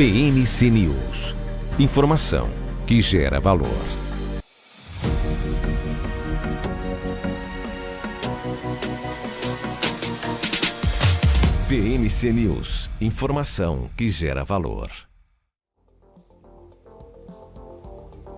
BMC News. Informação que gera valor. BMC News. Informação que gera valor.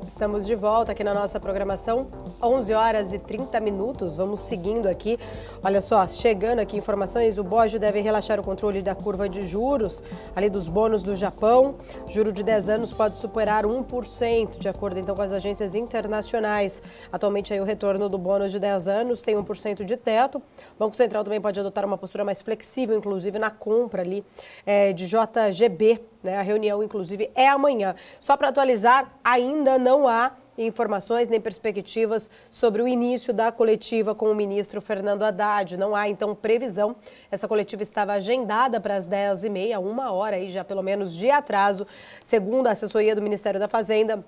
Estamos de volta aqui na nossa programação, 11 horas e 30 minutos. Vamos seguindo aqui. Olha só, chegando aqui informações, o BOJ deve relaxar o controle da curva de juros, ali dos bônus do Japão. Juro de 10 anos pode superar 1%, de acordo então com as agências internacionais. Atualmente aí o retorno do bônus de 10 anos tem 1% de teto. O Banco Central também pode adotar uma postura mais flexível, inclusive na compra ali de JGB. A reunião, inclusive, é amanhã. Só para atualizar, ainda não há informações nem perspectivas sobre o início da coletiva com o ministro Fernando Haddad. Não há, então, previsão. Essa coletiva estava agendada para as 10h30, 1 hora aí já pelo menos de atraso. Segundo a assessoria do Ministério da Fazenda,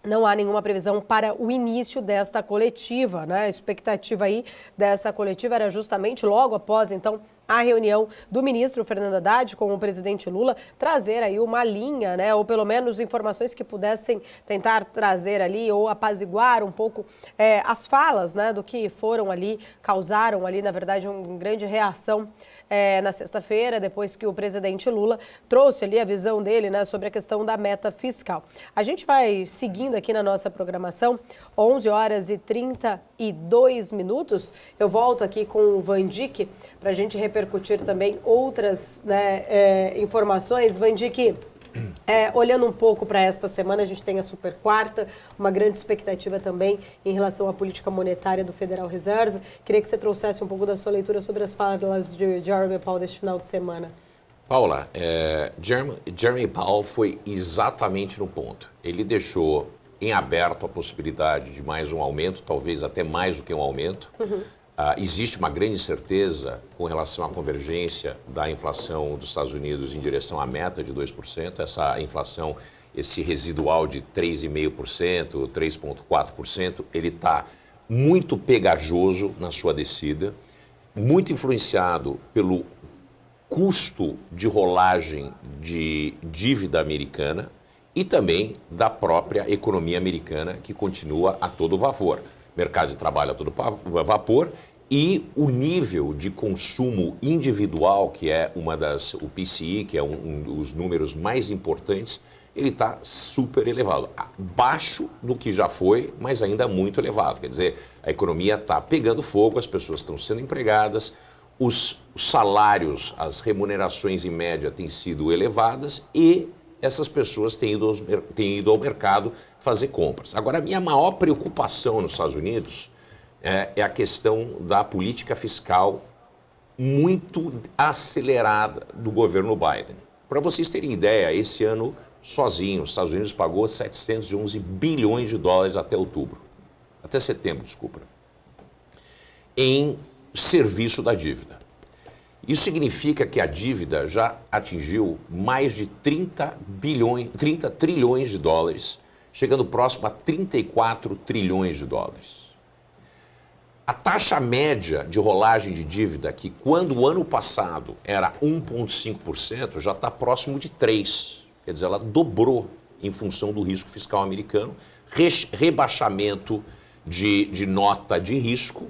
não há nenhuma previsão para o início desta coletiva, A expectativa aí dessa coletiva era justamente logo após, então, a reunião do ministro Fernando Haddad com o presidente Lula, trazer aí uma linha, ou pelo menos informações que pudessem tentar trazer ali ou apaziguar um pouco as falas, do que foram ali, causaram ali, na verdade, uma grande reação na sexta-feira, depois que o presidente Lula trouxe ali a visão dele, sobre a questão da meta fiscal. A gente vai seguindo aqui na nossa programação, 11 horas e 32 minutos. Eu volto aqui com o Vandick para a gente repercutir também outras informações. Vandick, olhando um pouco para esta semana, a gente tem a super quarta, uma grande expectativa também em relação à política monetária do Federal Reserve. Queria que você trouxesse um pouco da sua leitura sobre as falas de Jeremy Powell deste final de semana. Paula, Jeremy Powell foi exatamente no ponto. Ele deixou em aberto a possibilidade de mais um aumento, talvez até mais do que um aumento. Existe uma grande incerteza com relação à convergência da inflação dos Estados Unidos em direção à meta de 2%. Essa inflação, esse residual de 3,5%, 3,4%, ele está muito pegajoso na sua descida, muito influenciado pelo custo de rolagem de dívida americana e também da própria economia americana, que continua a todo vapor. Mercado de trabalho a todo vapor e o nível de consumo individual, que é o PCI, que é um dos números mais importantes, ele está super elevado. Abaixo do que já foi, mas ainda muito elevado. Quer dizer, a economia está pegando fogo, as pessoas estão sendo empregadas, os salários, as remunerações em média têm sido elevadas e essas pessoas têm ido ao mercado fazer compras. Agora, a minha maior preocupação nos Estados Unidos é a questão da política fiscal muito acelerada do governo Biden. Para vocês terem ideia, esse ano, sozinho, os Estados Unidos pagou 711 bilhões de dólares até setembro, em serviço da dívida. Isso significa que a dívida já atingiu mais de 30 trilhões de dólares, chegando próximo a 34 trilhões de dólares. A taxa média de rolagem de dívida, que quando o ano passado era 1,5%, já está próximo de 3%. Quer dizer, ela dobrou em função do risco fiscal americano, rebaixamento de nota de risco,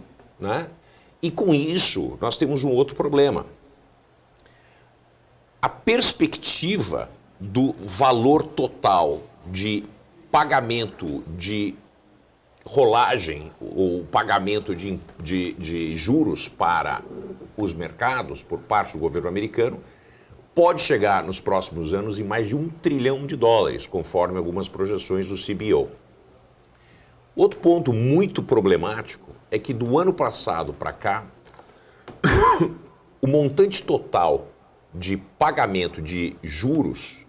E com isso, nós temos um outro problema. A perspectiva do valor total de pagamento de rolagem ou pagamento de juros para os mercados por parte do governo americano pode chegar nos próximos anos em mais de $1 trilhão, conforme algumas projeções do CBO. Outro ponto muito problemático é que do ano passado para cá, o montante total de pagamento de juros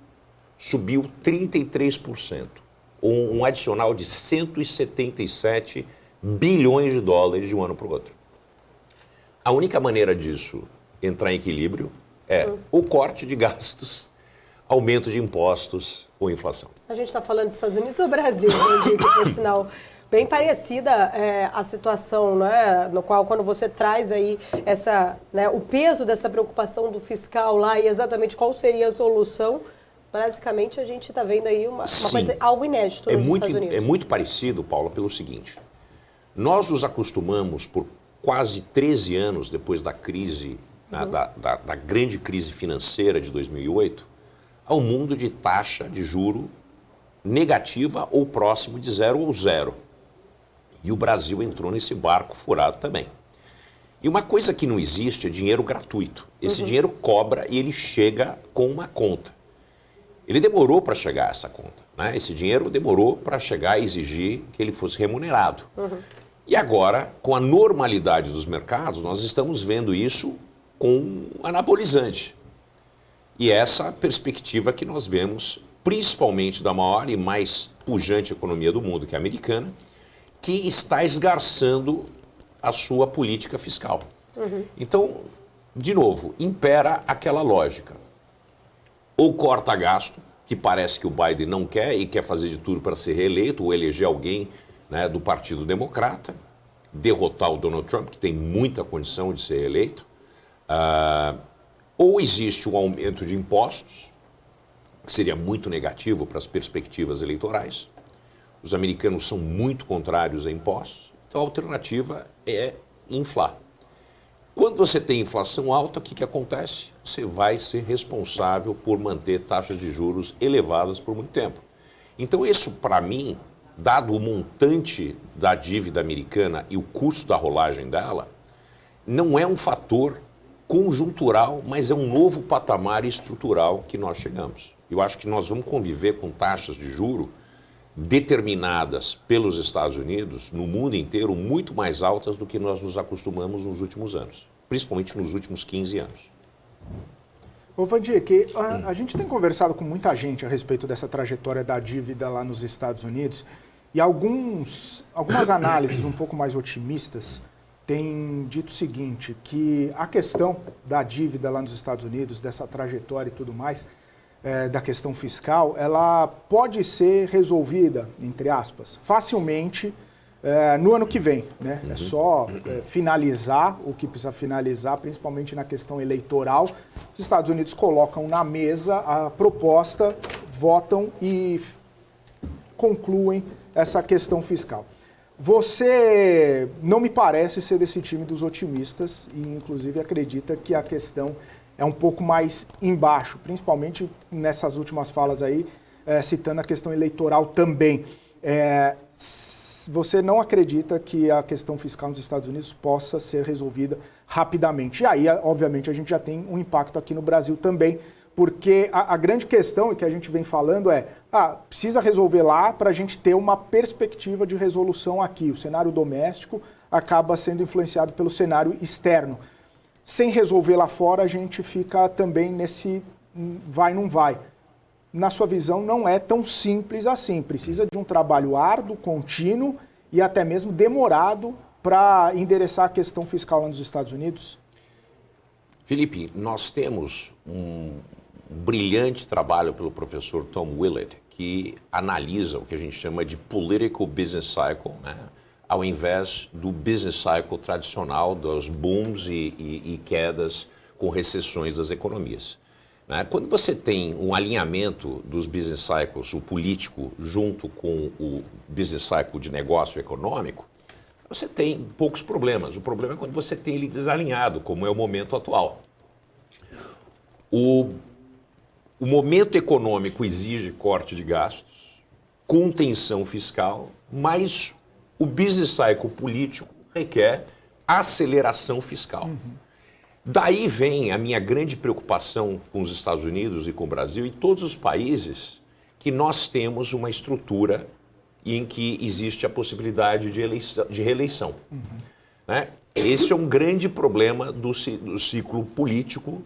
subiu 33%, um adicional de 177 bilhões de dólares de um ano para o outro. A única maneira disso entrar em equilíbrio é o corte de gastos, aumento de impostos ou inflação. A gente está falando dos Estados Unidos ou Brasil, por sinal, bem parecida a situação, no qual quando você traz aí o peso dessa preocupação do fiscal lá e exatamente qual seria a solução, basicamente a gente está vendo aí uma coisa, algo inédito nos Estados Unidos. É muito parecido, Paula, pelo seguinte. Nós nos acostumamos por quase 13 anos depois da crise, né, da grande crise financeira de 2008, ao mundo de taxa de juro negativa ou próximo de zero ou zero. E o Brasil entrou nesse barco furado também. E uma coisa que não existe é dinheiro gratuito. Esse dinheiro cobra e ele chega com uma conta. Ele demorou para chegar a essa conta, né? Esse dinheiro demorou para chegar a exigir que ele fosse remunerado. E agora, com a normalidade dos mercados, nós estamos vendo isso com anabolizante. E essa perspectiva que nós vemos, principalmente da maior e mais pujante economia do mundo, que é a americana, que está esgarçando a sua política fiscal. Então, de novo, impera aquela lógica. Ou corta gasto, que parece que o Biden não quer e quer fazer de tudo para ser reeleito, ou eleger alguém, né, do Partido Democrata, derrotar o Donald Trump, que tem muita condição de ser reeleito. Ou existe um aumento de impostos, que seria muito negativo para as perspectivas eleitorais. Os americanos são muito contrários a impostos, então a alternativa é inflar. Quando você tem inflação alta, o que acontece? Você vai ser responsável por manter taxas de juros elevadas por muito tempo. Então isso, para mim, dado o montante da dívida americana e o custo da rolagem dela, não é um fator conjuntural, mas é um novo patamar estrutural que nós chegamos. Eu acho que nós vamos conviver com taxas de juro determinadas pelos Estados Unidos, no mundo inteiro, muito mais altas do que nós nos acostumamos nos últimos anos, principalmente nos últimos 15 anos. Ô, Vandir, que a gente tem conversado com muita gente a respeito dessa trajetória da dívida lá nos Estados Unidos e algumas análises um pouco mais otimistas têm dito o seguinte, que a questão da dívida lá nos Estados Unidos, dessa trajetória e tudo mais, da questão fiscal, ela pode ser resolvida, entre aspas, facilmente no ano que vem, né? É só finalizar o que precisa finalizar, principalmente na questão eleitoral. Os Estados Unidos colocam na mesa a proposta, votam e concluem essa questão fiscal. Você não me parece ser desse time dos otimistas e, inclusive, acredita que a questão é um pouco mais embaixo, principalmente nessas últimas falas aí, citando a questão eleitoral também. Você não acredita que a questão fiscal nos Estados Unidos possa ser resolvida rapidamente. E aí, obviamente, a gente já tem um impacto aqui no Brasil também, porque a grande questão que a gente vem falando precisa resolver lá para a gente ter uma perspectiva de resolução aqui. O cenário doméstico acaba sendo influenciado pelo cenário externo. Sem resolver lá fora, a gente fica também nesse vai, não vai. Na sua visão, não é tão simples assim. Precisa de um trabalho árduo, contínuo e até mesmo demorado para endereçar a questão fiscal lá nos Estados Unidos? Felipe, nós temos um brilhante trabalho pelo professor Tom Willett, que analisa o que a gente chama de political business cycle, né? Ao invés do business cycle tradicional dos booms e quedas com recessões das economias. Né? Quando você tem um alinhamento dos business cycles, o político, junto com o business cycle de negócio econômico, você tem poucos problemas. O problema é quando você tem ele desalinhado, como é o momento atual. O momento econômico exige corte de gastos, contenção fiscal, mas o business cycle político requer aceleração fiscal. Daí vem a minha grande preocupação com os Estados Unidos e com o Brasil e todos os países que nós temos uma estrutura em que existe a possibilidade de reeleição. Né? Esse é um grande problema do ciclo político,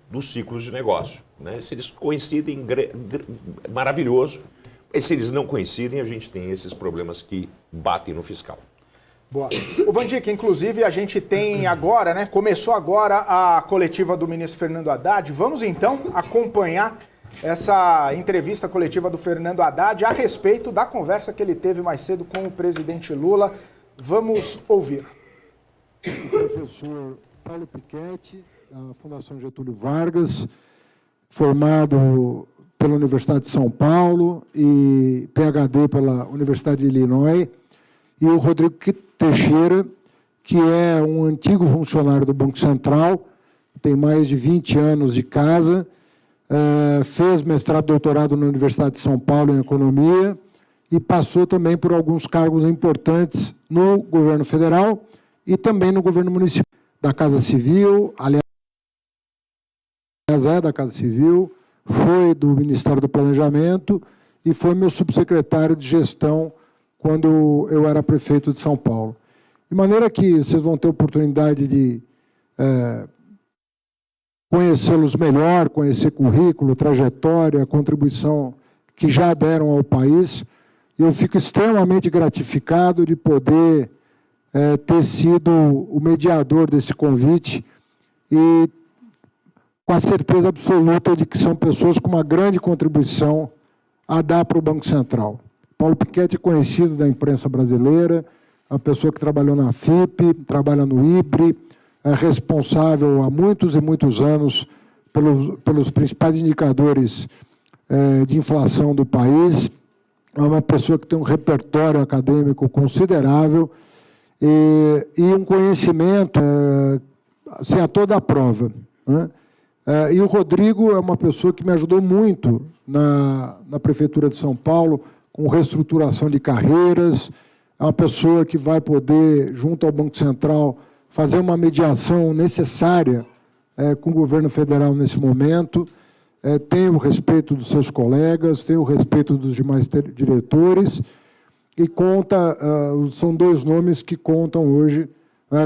dos ciclos de negócio. Né? Se eles coincidem, maravilhoso. Mas se eles não coincidem, a gente tem esses problemas que batem no fiscal. Boa. O Vandir, que inclusive a gente tem agora, né? Começou agora a coletiva do ministro Fernando Haddad. Vamos então acompanhar essa entrevista coletiva do Fernando Haddad a respeito da conversa que ele teve mais cedo com o presidente Lula. Vamos ouvir. O professor Paulo Piketty, da Fundação Getúlio Vargas, formado pela Universidade de São Paulo e PhD pela Universidade de Illinois, e o Rodrigo Teixeira, que é um antigo funcionário do Banco Central, tem mais de 20 anos de casa, fez mestrado e doutorado na Universidade de São Paulo em Economia e passou também por alguns cargos importantes no governo federal e também no governo municipal, da Casa Civil, aliás, é da Casa Civil, foi do Ministério do Planejamento e foi meu subsecretário de gestão quando eu era prefeito de São Paulo. De maneira que vocês vão ter oportunidade de conhecê-los melhor, conhecer currículo, trajetória, contribuição que já deram ao país. Eu fico extremamente gratificado de poder ter sido o mediador desse convite e com a certeza absoluta de que são pessoas com uma grande contribuição a dar para o Banco Central. Paulo Pichetti é conhecido da imprensa brasileira, é uma pessoa que trabalhou na FIP, trabalha no IBRE, é responsável há muitos e muitos anos pelos principais indicadores de inflação do país. É uma pessoa que tem um repertório acadêmico considerável e um conhecimento assim, a toda a prova, né? E o Rodrigo é uma pessoa que me ajudou muito na Prefeitura de São Paulo, com reestruturação de carreiras, é uma pessoa que vai poder, junto ao Banco Central, fazer uma mediação necessária com o governo federal nesse momento, tem o respeito dos seus colegas, tem o respeito dos demais diretores, e são dois nomes que contam hoje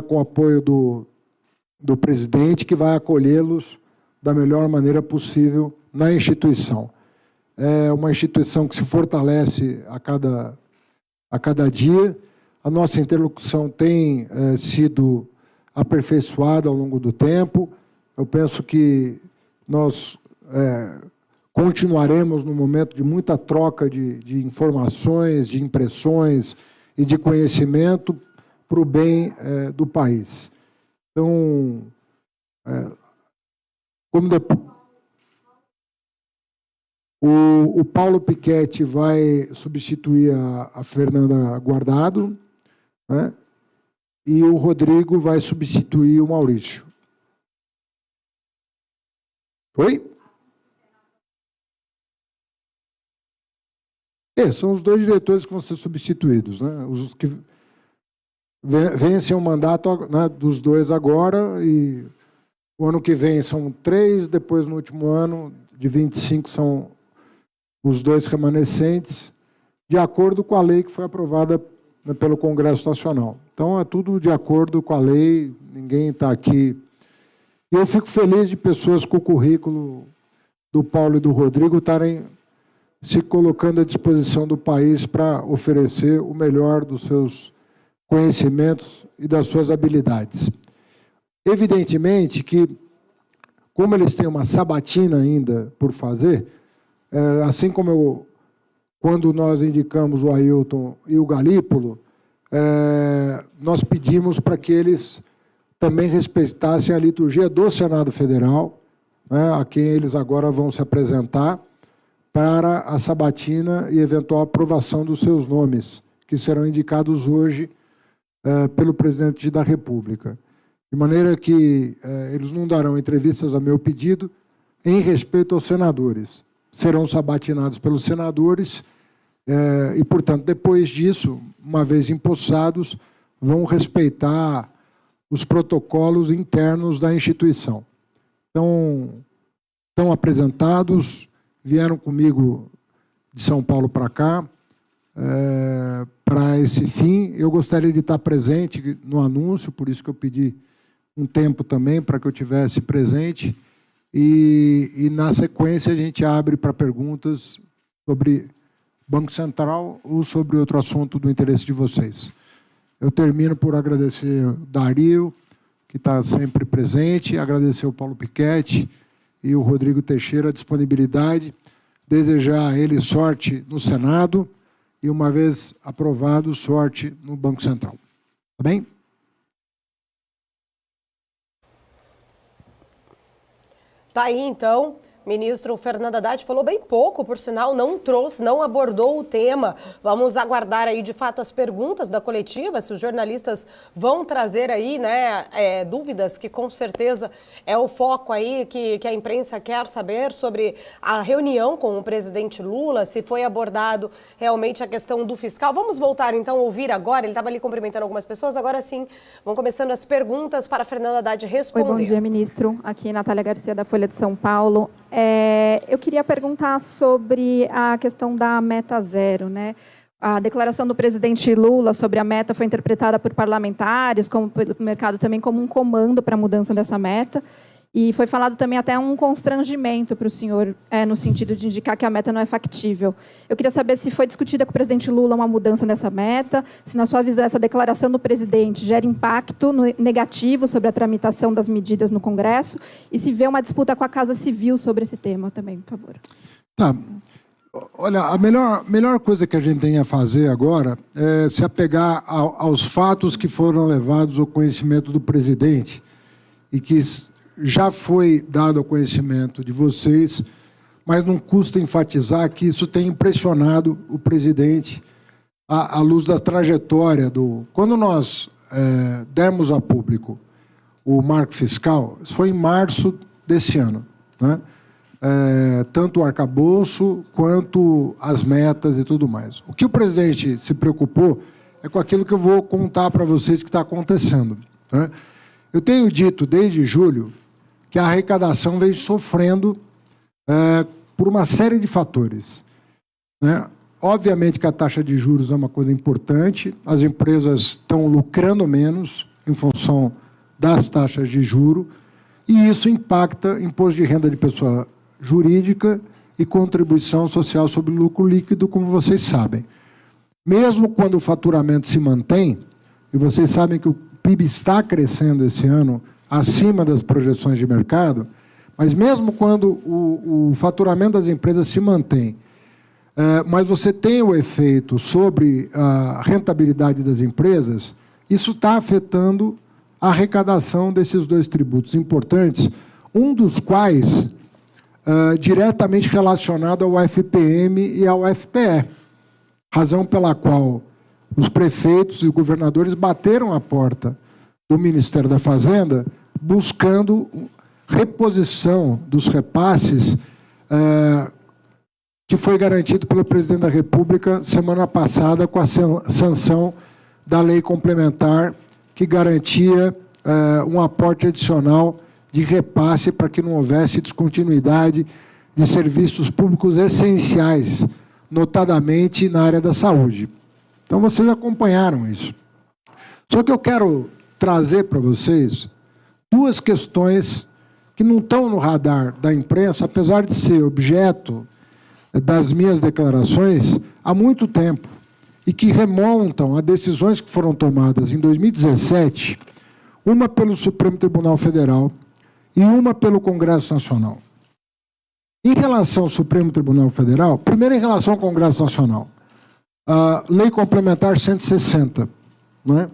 com o apoio do presidente, que vai acolhê-los da melhor maneira possível na instituição. É uma instituição que se fortalece a cada dia. A nossa interlocução tem sido aperfeiçoada ao longo do tempo. Eu penso que nós continuaremos num momento de muita troca de informações, de impressões e de conhecimento para o bem do país. Então, o Paulo Pichetti vai substituir a Fernanda Guardado, né? E o Rodrigo vai substituir o Maurício. Oi? São os dois diretores que vão ser substituídos, né? Os que vencem o mandato, né, dos dois agora, e o ano que vem são 3, depois no último ano, de 25, são os 2 remanescentes, de acordo com a lei que foi aprovada pelo Congresso Nacional. Então, é tudo de acordo com a lei, ninguém está aqui. E eu fico feliz de pessoas com o currículo do Paulo e do Rodrigo estarem se colocando à disposição do país para oferecer o melhor dos seus conhecimentos e das suas habilidades. Evidentemente que, como eles têm uma sabatina ainda por fazer, assim como quando nós indicamos o Ailton e o Galípolo, nós pedimos para que eles também respeitassem a liturgia do Senado Federal, né, a quem eles agora vão se apresentar, para a sabatina e eventual aprovação dos seus nomes, que serão indicados hoje pelo presidente da República. De maneira que eles não darão entrevistas a meu pedido em respeito aos senadores. Serão sabatinados pelos senadores e, portanto, depois disso, uma vez empossados, vão respeitar os protocolos internos da instituição. Então, estão apresentados, vieram comigo de São Paulo para cá, para esse fim. Eu gostaria de estar presente no anúncio, por isso que eu pedi um tempo também para que eu tivesse presente. E na sequência, a gente abre para perguntas sobre Banco Central ou sobre outro assunto do interesse de vocês. Eu termino por agradecer o Dario, que está sempre presente, agradecer o Paulo Pichetti e o Rodrigo Teixeira a disponibilidade, desejar a eles sorte no Senado e, uma vez aprovado, sorte no Banco Central. Tá bem? Tá aí, então, Ministro Fernando Haddad falou bem pouco, por sinal, não abordou o tema. Vamos aguardar aí, de fato, as perguntas da coletiva, se os jornalistas vão trazer aí, né, dúvidas, que com certeza é o foco aí que a imprensa quer saber sobre a reunião com o presidente Lula, se foi abordado realmente a questão do fiscal. Vamos voltar, então, a ouvir agora, ele estava ali cumprimentando algumas pessoas, agora sim, vão começando as perguntas para Fernando Haddad responder. Oi, bom dia, ministro. Aqui Natália Garcia, da Folha de São Paulo. Eu queria perguntar sobre a questão da meta zero, né? A declaração do presidente Lula sobre a meta foi interpretada por parlamentares, como pelo mercado também, como um comando para a mudança dessa meta. E foi falado também até um constrangimento para o senhor, no sentido de indicar que a meta não é factível. Eu queria saber se foi discutida com o presidente Lula uma mudança nessa meta, se, na sua visão, essa declaração do presidente gera impacto negativo sobre a tramitação das medidas no Congresso e se vê uma disputa com a Casa Civil sobre esse tema também, por favor. Tá. Olha, a melhor coisa que a gente tem a fazer agora é se apegar aos fatos que foram levados ao conhecimento do presidente e que já foi dado ao conhecimento de vocês, mas não custa enfatizar que isso tem impressionado o presidente à luz da trajetória do... Quando nós demos a público o marco fiscal, isso foi em março desse ano, né? Tanto o arcabouço quanto as metas e tudo mais. O que o presidente se preocupou é com aquilo que eu vou contar para vocês que está acontecendo, né? Eu tenho dito desde julho que a arrecadação vem sofrendo por uma série de fatores, né? Obviamente que a taxa de juros é uma coisa importante, as empresas estão lucrando menos em função das taxas de juros, e isso impacta imposto de renda de pessoa jurídica e contribuição social sobre lucro líquido, como vocês sabem. Mesmo quando o faturamento se mantém, e vocês sabem que o PIB está crescendo esse ano acima das projeções de mercado, mas mesmo quando o faturamento das empresas se mantém, mas você tem o efeito sobre a rentabilidade das empresas, isso está afetando a arrecadação desses dois tributos importantes, um dos quais diretamente relacionado ao FPM e ao FPE, razão pela qual os prefeitos e governadores bateram a porta do Ministério da Fazenda buscando reposição dos repasses que foi garantido pelo presidente da República semana passada com a sanção da lei complementar que garantia um aporte adicional de repasse para que não houvesse descontinuidade de serviços públicos essenciais, notadamente na área da saúde. Então, vocês acompanharam isso. Só que eu quero trazer para vocês duas questões que não estão no radar da imprensa, apesar de ser objeto das minhas declarações há muito tempo, e que remontam a decisões que foram tomadas em 2017, uma pelo Supremo Tribunal Federal e uma pelo Congresso Nacional. Em relação ao Supremo Tribunal Federal, primeiro em relação ao Congresso Nacional, a Lei Complementar 160, né?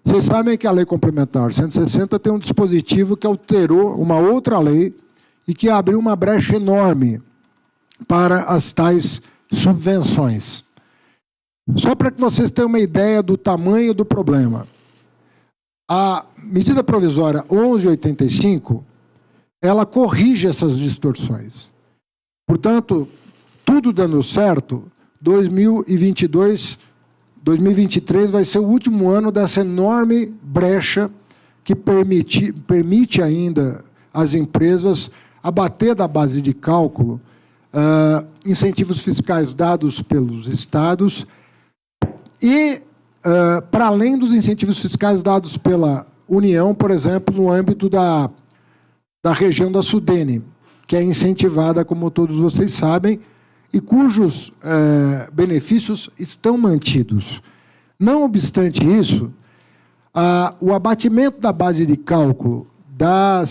Vocês sabem que a Lei Complementar 160 tem um dispositivo que alterou uma outra lei e que abriu uma brecha enorme para as tais subvenções. Só para que vocês tenham uma ideia do tamanho do problema. A medida provisória 1185, ela corrige essas distorções. Portanto, tudo dando certo, 2023 vai ser o último ano dessa enorme brecha que permite ainda às empresas abater da base de cálculo incentivos fiscais dados pelos estados e, para além dos incentivos fiscais dados pela União, por exemplo, no âmbito da região da Sudene, que é incentivada, como todos vocês sabem, e cujos benefícios estão mantidos. Não obstante isso, o abatimento da base de cálculo da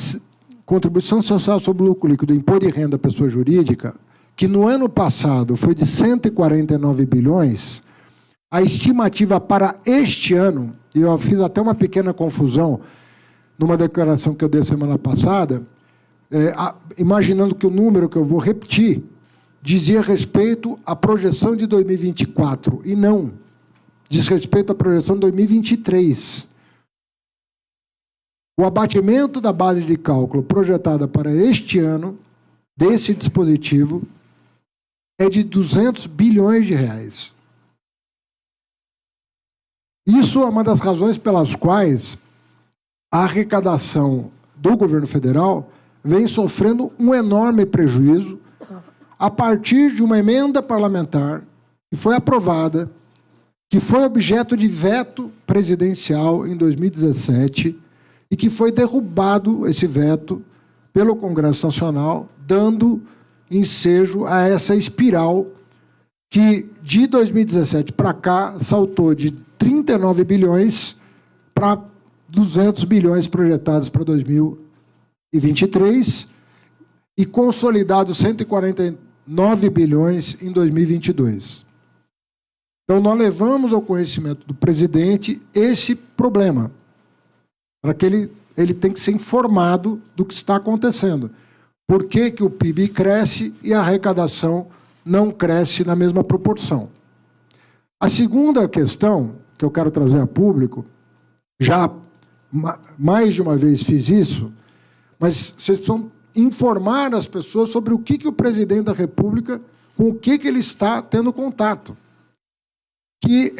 contribuição social sobre o lucro líquido do imposto de renda à pessoa jurídica, que no ano passado foi de 149 bilhões, a estimativa para este ano, e eu fiz até uma pequena confusão numa declaração que eu dei semana passada, imaginando que o número que eu vou repetir dizia respeito à projeção de 2024, e não, diz respeito à projeção de 2023. O abatimento da base de cálculo projetada para este ano, desse dispositivo, é de 200 bilhões de reais. Isso é uma das razões pelas quais a arrecadação do governo federal vem sofrendo um enorme prejuízo a partir de uma emenda parlamentar que foi aprovada, que foi objeto de veto presidencial em 2017 e que foi derrubado esse veto pelo Congresso Nacional, dando ensejo a essa espiral que, de 2017 para cá, saltou de 39 bilhões para 200 bilhões projetados para 2023 e consolidado 149 bilhões em 2022. Então, nós levamos ao conhecimento do presidente esse problema, para que ele tem que ser informado do que está acontecendo. Por que que o PIB cresce e a arrecadação não cresce na mesma proporção? A segunda questão que eu quero trazer a público, já mais de uma vez fiz isso, mas vocês precisam informar as pessoas sobre o que o presidente da República, com o que ele está tendo contato, que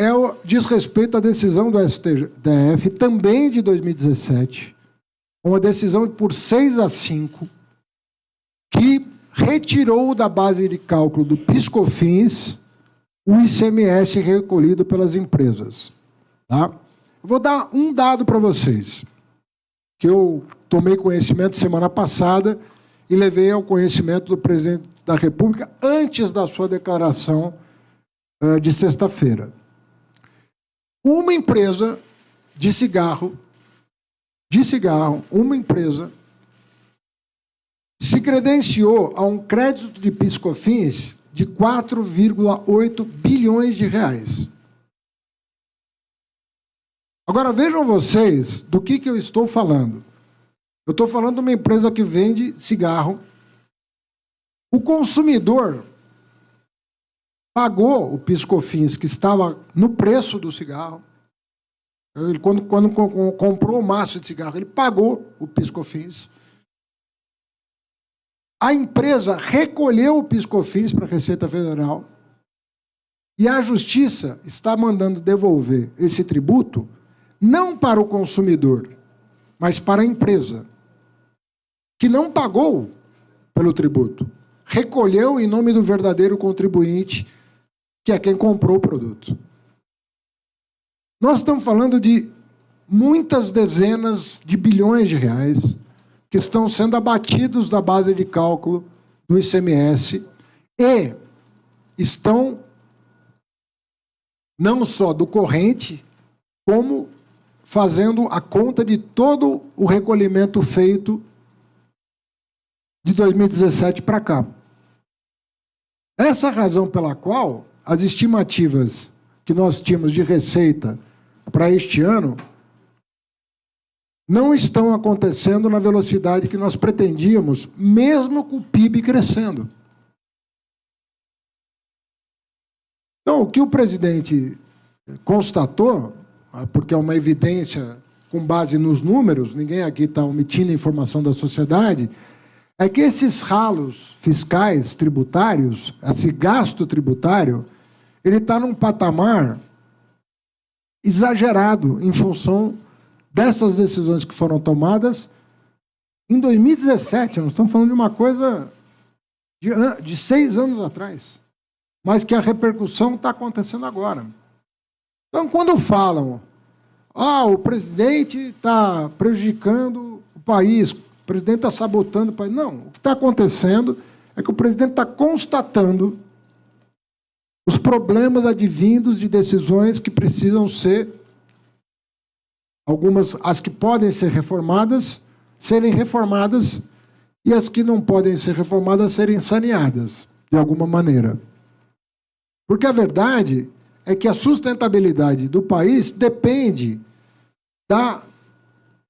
diz respeito à decisão do STF, também de 2017, uma decisão por 6-5, que retirou da base de cálculo do PIS/COFINS o ICMS recolhido pelas empresas. Tá? Eu vou dar um dado para vocês, que eu tomei conhecimento semana passada e levei ao conhecimento do presidente da República antes da sua declaração de sexta-feira. Uma empresa de cigarro, uma empresa se credenciou a um crédito de PIS/COFINS de 4,8 bilhões de reais. Agora, vejam vocês do que eu estou falando. Eu estou falando de uma empresa que vende cigarro. O consumidor pagou o PIS/COFINS que estava no preço do cigarro. Ele, quando comprou o maço de cigarro, ele pagou o PIS/COFINS. A empresa recolheu o PIS/COFINS para a Receita Federal e a Justiça está mandando devolver esse tributo não para o consumidor, mas para a empresa, que não pagou pelo tributo. Recolheu em nome do verdadeiro contribuinte, que é quem comprou o produto. Nós estamos falando de muitas dezenas de bilhões de reais que estão sendo abatidos da base de cálculo do ICMS e estão não só do corrente, como fazendo a conta de todo o recolhimento feito de 2017 para cá. Essa é a razão pela qual as estimativas que nós tínhamos de receita para este ano não estão acontecendo na velocidade que nós pretendíamos, mesmo com o PIB crescendo. Então, o que o presidente constatou, porque é uma evidência com base nos números, ninguém aqui está omitindo a informação da sociedade, é que esses ralos fiscais tributários, esse gasto tributário, ele está num patamar exagerado em função dessas decisões que foram tomadas em 2017. Nós estamos falando de uma coisa de 6 anos atrás, mas que a repercussão está acontecendo agora. Então, quando falam, o presidente está prejudicando o país, o presidente está sabotando o país. Não, o que está acontecendo é que o presidente está constatando os problemas advindos de decisões que precisam ser, algumas, as que podem ser reformadas, serem reformadas, e as que não podem ser reformadas serem saneadas, de alguma maneira. Porque a verdade é que a sustentabilidade do país depende da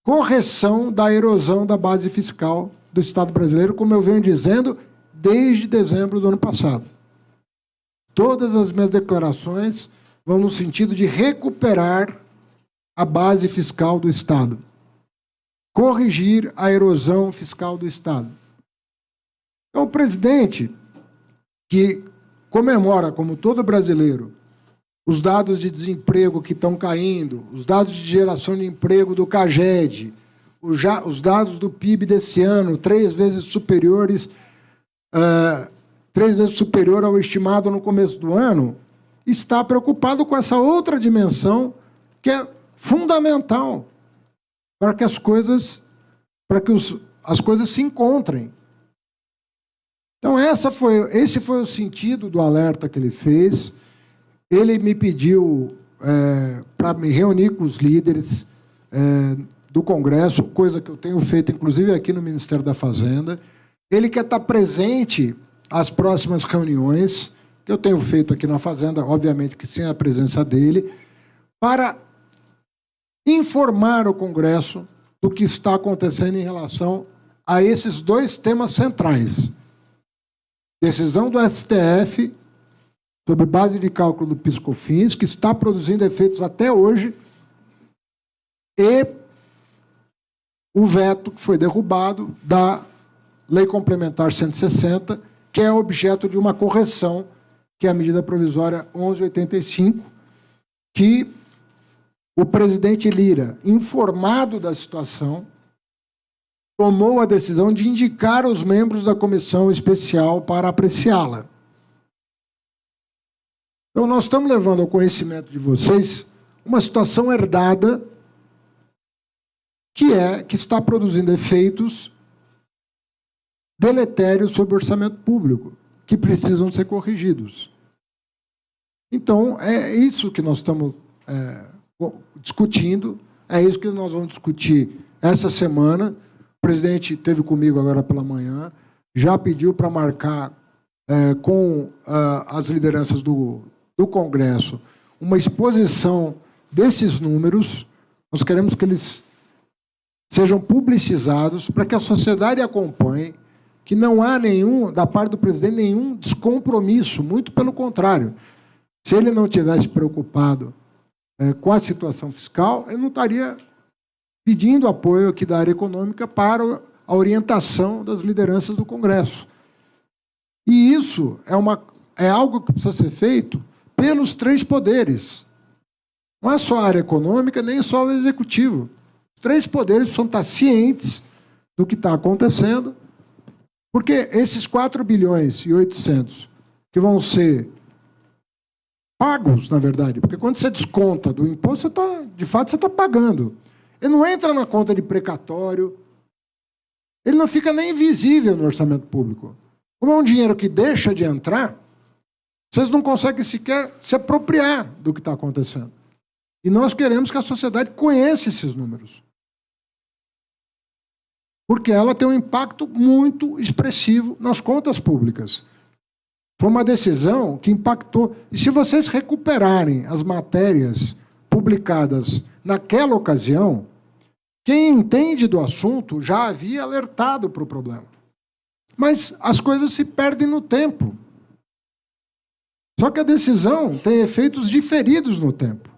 correção da erosão da base fiscal do Estado brasileiro, como eu venho dizendo desde dezembro do ano passado. Todas as minhas declarações vão no sentido de recuperar a base fiscal do Estado, corrigir a erosão fiscal do Estado. Então, o presidente, que comemora, como todo brasileiro, os dados de desemprego que estão caindo, os dados de geração de emprego do CAGED, os dados do PIB desse ano, 3 vezes superior ao estimado no começo do ano, está preocupado com essa outra dimensão que é fundamental para que as coisas se encontrem. Então, esse foi o sentido do alerta que ele fez. Ele me pediu para me reunir com os líderes do Congresso, coisa que eu tenho feito, inclusive, aqui no Ministério da Fazenda. Ele quer estar presente às próximas reuniões, que eu tenho feito aqui na Fazenda, obviamente que sem a presença dele, para informar o Congresso do que está acontecendo em relação a esses 2 temas centrais. Decisão do STF sobre base de cálculo do PIS/COFINS, que está produzindo efeitos até hoje, e o veto que foi derrubado da Lei Complementar 160, que é objeto de uma correção, que é a medida provisória 1185, que o presidente Lira, informado da situação, tomou a decisão de indicar os membros da comissão especial para apreciá-la. Então, nós estamos levando ao conhecimento de vocês uma situação herdada que está produzindo efeitos deletérios sobre o orçamento público, que precisam ser corrigidos. Então, é isso que nós estamos discutindo, é isso que nós vamos discutir essa semana. O presidente esteve comigo agora pela manhã, já pediu para marcar com as lideranças do Congresso uma exposição desses números. Nós queremos que eles sejam publicizados para que a sociedade acompanhe, que não há da parte do presidente, nenhum descompromisso, muito pelo contrário. Se ele não tivesse preocupado com a situação fiscal, ele não estaria pedindo apoio aqui da área econômica para a orientação das lideranças do Congresso. E isso é algo que precisa ser feito pelos 3 poderes. Não é só a área econômica, nem só o executivo. Os 3 poderes precisam estar cientes do que está acontecendo, porque esses 4 bilhões e 800 que vão ser pagos, na verdade, porque quando você desconta do imposto, de fato, você está pagando. Ele não entra na conta de precatório, ele não fica nem visível no orçamento público. Como é um dinheiro que deixa de entrar, vocês não conseguem sequer se apropriar do que está acontecendo. E nós queremos que a sociedade conheça esses números. Porque ela tem um impacto muito expressivo nas contas públicas. Foi uma decisão que impactou. E se vocês recuperarem as matérias publicadas naquela ocasião, quem entende do assunto já havia alertado para o problema. Mas as coisas se perdem no tempo. Só que a decisão tem efeitos diferidos no tempo.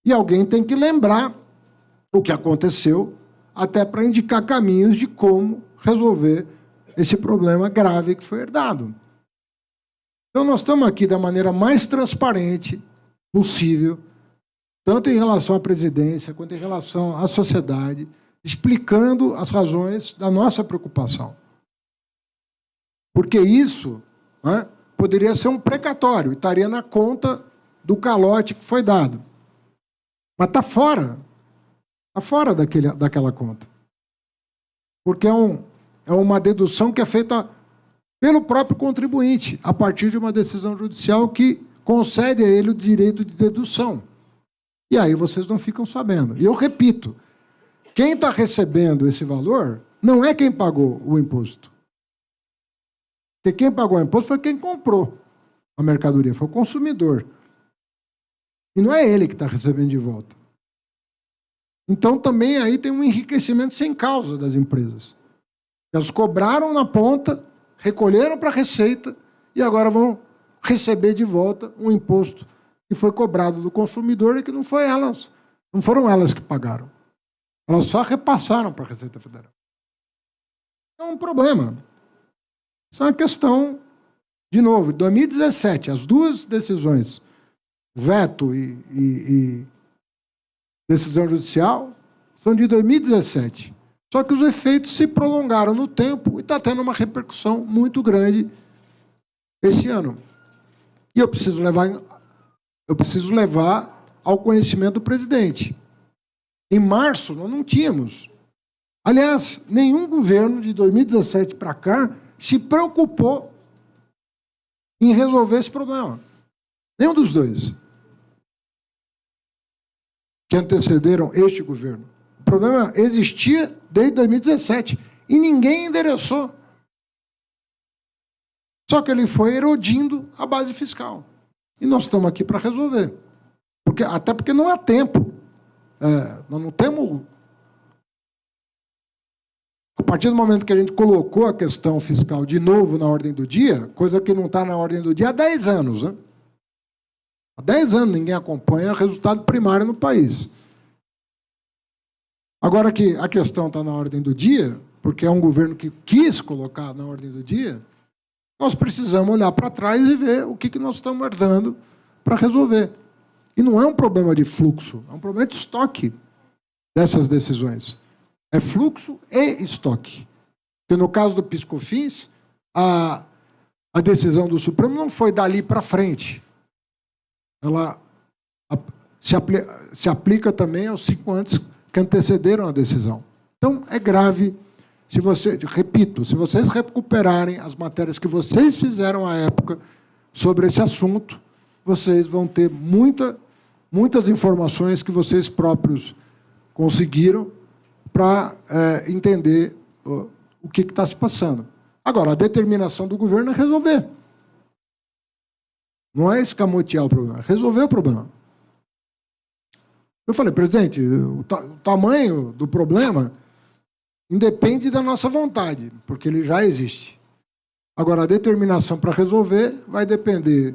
E alguém tem que lembrar o que aconteceu, até para indicar caminhos de como resolver esse problema grave que foi herdado. Então, nós estamos aqui da maneira mais transparente possível, tanto em relação à presidência, quanto em relação à sociedade, explicando as razões da nossa preocupação. Porque isso poderia ser um precatório, estaria na conta do calote que foi dado. Mas está fora. Está fora daquela conta. Porque é uma dedução que é feita pelo próprio contribuinte, a partir de uma decisão judicial que concede a ele o direito de dedução. E aí vocês não ficam sabendo. E eu repito, quem está recebendo esse valor não é quem pagou o imposto. Porque quem pagou o imposto foi quem comprou a mercadoria, foi o consumidor. E não é ele que está recebendo de volta. Então, também aí tem um enriquecimento sem causa das empresas. Elas cobraram na ponta, recolheram para a Receita e agora vão receber de volta um imposto que foi cobrado do consumidor e que não foram elas que pagaram. Elas só repassaram para a Receita Federal. É um problema. Isso é uma questão, de novo, 2017, as duas decisões, veto e decisão judicial, são de 2017. Só que os efeitos se prolongaram no tempo e está tendo uma repercussão muito grande esse ano. E eu preciso levar ao conhecimento do presidente. Em março, nós não tínhamos. Aliás, nenhum governo de 2017 para cá se preocupou em resolver esse problema. Nenhum dos dois que antecederam este governo. O problema existia desde 2017 e ninguém endereçou. Só que ele foi erodindo a base fiscal. E nós estamos aqui para resolver. Até porque não há tempo. Nós não temos... A partir do momento que a gente colocou a questão fiscal de novo na ordem do dia, coisa que não está na ordem do dia há 10 anos, né? Há 10 anos ninguém acompanha o resultado primário no país. Agora que a questão está na ordem do dia, porque é um governo que quis colocar na ordem do dia, nós precisamos olhar para trás e ver o que nós estamos herdando para resolver. E não é um problema de fluxo, é um problema de estoque dessas decisões. É fluxo e estoque. Porque no caso do PIS/COFINS, a decisão do Supremo não foi dali para frente. Ela se aplica também aos 5 anos que antecederam a decisão. Então, é grave. Se vocês recuperarem as matérias que vocês fizeram à época sobre esse assunto, vocês vão ter muitas informações que vocês próprios conseguiram para entender o que está se passando. Agora, a determinação do governo é resolver. Não é escamotear o problema, é resolver o problema. Eu falei, presidente, o tamanho do problema independe da nossa vontade, porque ele já existe. Agora, a determinação para resolver vai depender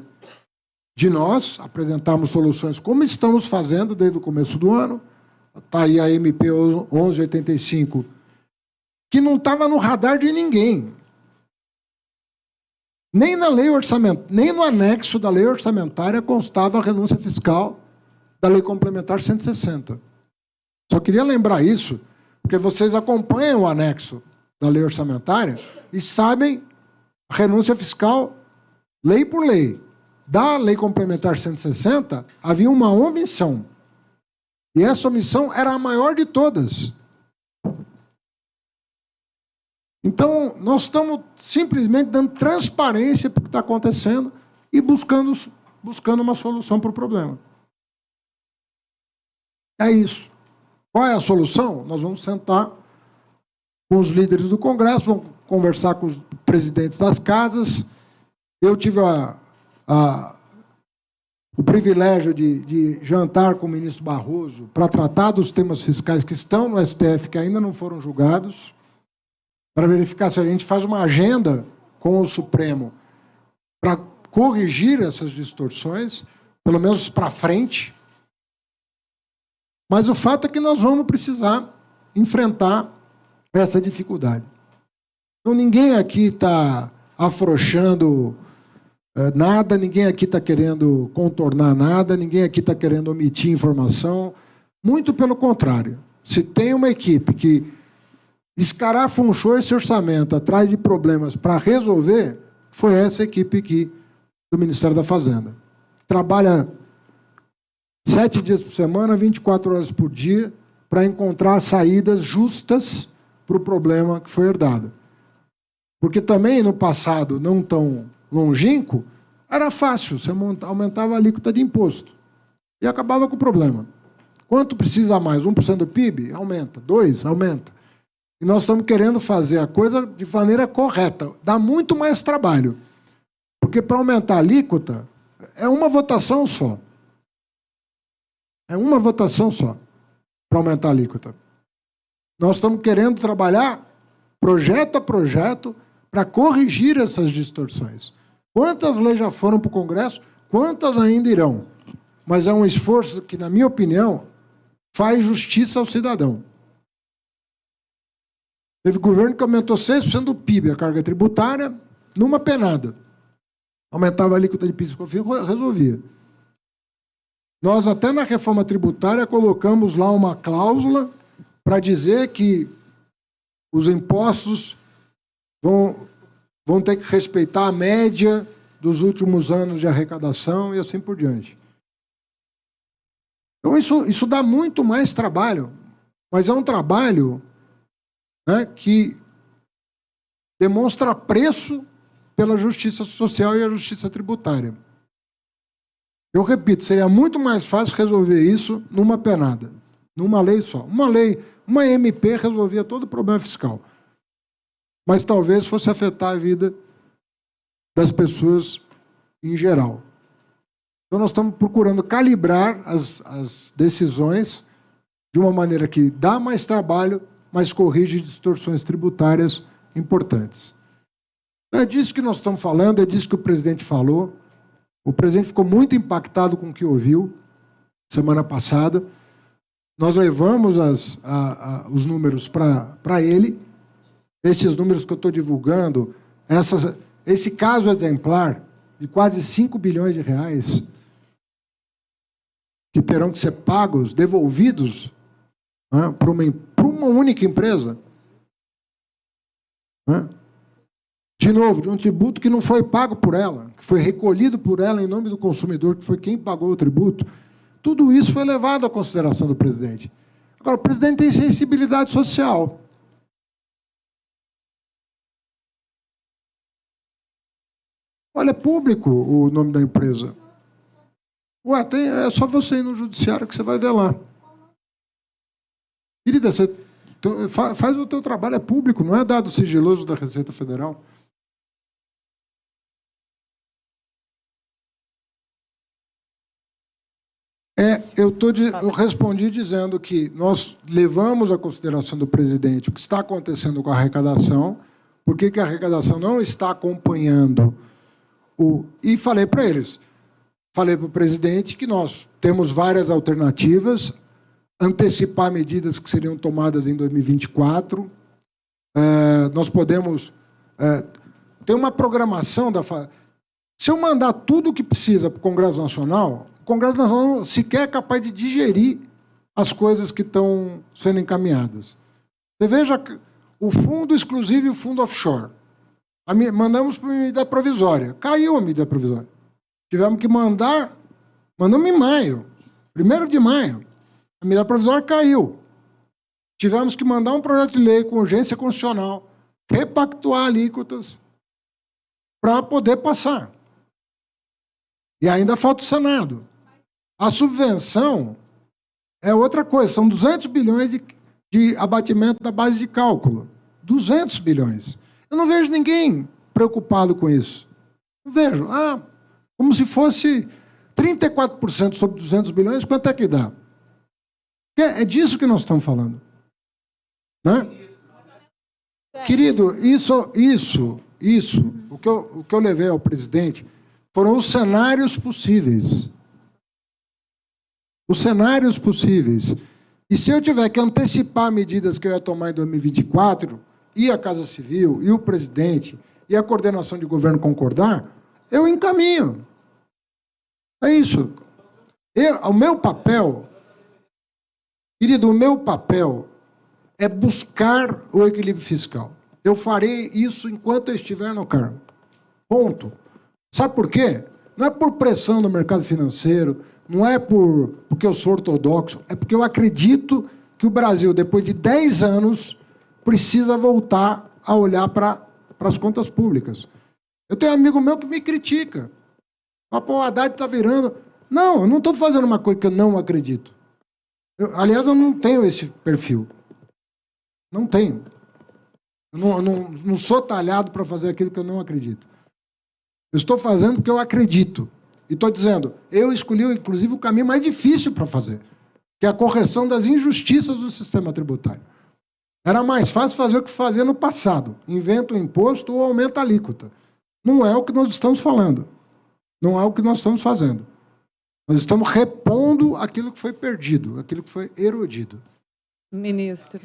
de nós apresentarmos soluções como estamos fazendo desde o começo do ano. Está aí a MP 1185, que não estava no radar de ninguém. Nem na lei orçamentária, nem no anexo da lei orçamentária constava a renúncia fiscal da lei complementar 160. Só queria lembrar isso, porque vocês acompanham o anexo da lei orçamentária e sabem a renúncia fiscal, lei por lei. Da lei complementar 160, havia uma omissão. E essa omissão era a maior de todas. Então, nós estamos simplesmente dando transparência para o que está acontecendo e buscando uma solução para o problema. É isso. Qual é a solução? Nós vamos sentar com os líderes do Congresso, vamos conversar com os presidentes das casas. Eu tive o privilégio de jantar com o ministro Barroso para tratar dos temas fiscais que estão no STF, que ainda não foram julgados, para verificar se a gente faz uma agenda com o Supremo para corrigir essas distorções, pelo menos para frente. Mas o fato é que nós vamos precisar enfrentar essa dificuldade. Então, ninguém aqui está afrouxando nada, ninguém aqui está querendo contornar nada, ninguém aqui está querendo omitir informação. Muito pelo contrário. Se tem uma equipe que escarafunchou esse orçamento atrás de problemas para resolver, foi essa equipe aqui do Ministério da Fazenda. Trabalha 7 dias por semana, 24 horas por dia, para encontrar saídas justas para o problema que foi herdado. Porque também, no passado, não tão longínquo, era fácil, você aumentava a alíquota de imposto e acabava com o problema. Quanto precisa mais? 1% do PIB? Aumenta. 2%? Aumenta. E nós estamos querendo fazer a coisa de maneira correta. Dá muito mais trabalho. Porque para aumentar a alíquota, é uma votação só. É uma votação só para aumentar a alíquota. Nós estamos querendo trabalhar projeto a projeto, para corrigir essas distorções. Quantas leis já foram para o Congresso? Quantas ainda irão? Mas é um esforço que, na minha opinião, faz justiça ao cidadão. Teve governo que aumentou 6% do PIB, a carga tributária, numa penada. Aumentava a alíquota de PIS e COFINS, resolvia. Nós, até na reforma tributária, colocamos lá uma cláusula para dizer que os impostos vão ter que respeitar a média dos últimos anos de arrecadação e assim por diante. Então, isso dá muito mais trabalho, mas é um trabalho, né, que demonstra preço pela justiça social e a justiça tributária. Eu repito, seria muito mais fácil resolver isso numa penada, numa lei só. Uma lei, uma MP resolvia todo o problema fiscal. Mas talvez fosse afetar a vida das pessoas em geral. Então nós estamos procurando calibrar as decisões de uma maneira que dá mais trabalho, mas corrige distorções tributárias importantes. É disso que nós estamos falando, é disso que o presidente falou. O presidente ficou muito impactado com o que ouviu semana passada. Nós levamos os números para ele. Esses números que eu estou divulgando, esse caso exemplar de quase 5 bilhões de reais que terão que ser pagos, devolvidos, né, para uma única empresa. Né? De novo, de um tributo que não foi pago por ela, que foi recolhido por ela em nome do consumidor, que foi quem pagou o tributo. Tudo isso foi levado à consideração do presidente. Agora, o presidente tem sensibilidade social. Olha, é público o nome da empresa. Ué, é só você ir no judiciário que você vai ver lá. Querida, você faz o teu trabalho, é público, não é dado sigiloso da Receita Federal. Eu respondi dizendo que nós levamos à consideração do presidente o que está acontecendo com a arrecadação, por que a arrecadação não está acompanhando e falei para eles, falei para o presidente que nós temos várias alternativas, antecipar medidas que seriam tomadas em 2024, nós podemos ter uma programação se eu mandar tudo o que precisa para o Congresso Nacional, o Congresso Nacional sequer é capaz de digerir as coisas que estão sendo encaminhadas. Você veja o fundo exclusivo e o fundo offshore. Mandamos para a medida provisória. Caiu a medida provisória. Tivemos que mandamos em maio, 1º de maio. A medida provisória caiu. Tivemos que mandar um projeto de lei com urgência constitucional, repactuar alíquotas para poder passar. E ainda falta o Senado. A subvenção é outra coisa. São 200 bilhões de abatimento da base de cálculo. 200 bilhões. Eu não vejo ninguém preocupado com isso. Não vejo. Como se fosse 34% sobre 200 bilhões, quanto é que dá? É disso que nós estamos falando. Né? Querido, o que eu levei ao presidente foram os cenários possíveis. Os cenários possíveis. E se eu tiver que antecipar medidas que eu ia tomar em 2024, e a Casa Civil, e o presidente, e a coordenação de governo concordar, eu encaminho. É isso. O meu papel, querido, o meu papel é buscar o equilíbrio fiscal. Eu farei isso enquanto eu estiver no cargo. Ponto. Sabe por quê? Não é por pressão do mercado financeiro, não é porque eu sou ortodoxo, é porque eu acredito que o Brasil, depois de 10 anos, precisa voltar a olhar para as contas públicas. Eu tenho um amigo meu que me critica. O Haddad está virando. Não, eu não estou fazendo uma coisa que eu não acredito. Aliás, eu não tenho esse perfil. Não tenho. Eu não sou talhado para fazer aquilo que eu não acredito. Eu estou fazendo porque eu acredito. E estou dizendo, eu escolhi, inclusive, o caminho mais difícil para fazer, que é a correção das injustiças do sistema tributário. Era mais fácil fazer o que fazia no passado. Inventa o imposto ou aumenta a alíquota. Não é o que nós estamos falando. Não é o que nós estamos fazendo. Nós estamos repondo aquilo que foi perdido, aquilo que foi erodido. Ministro.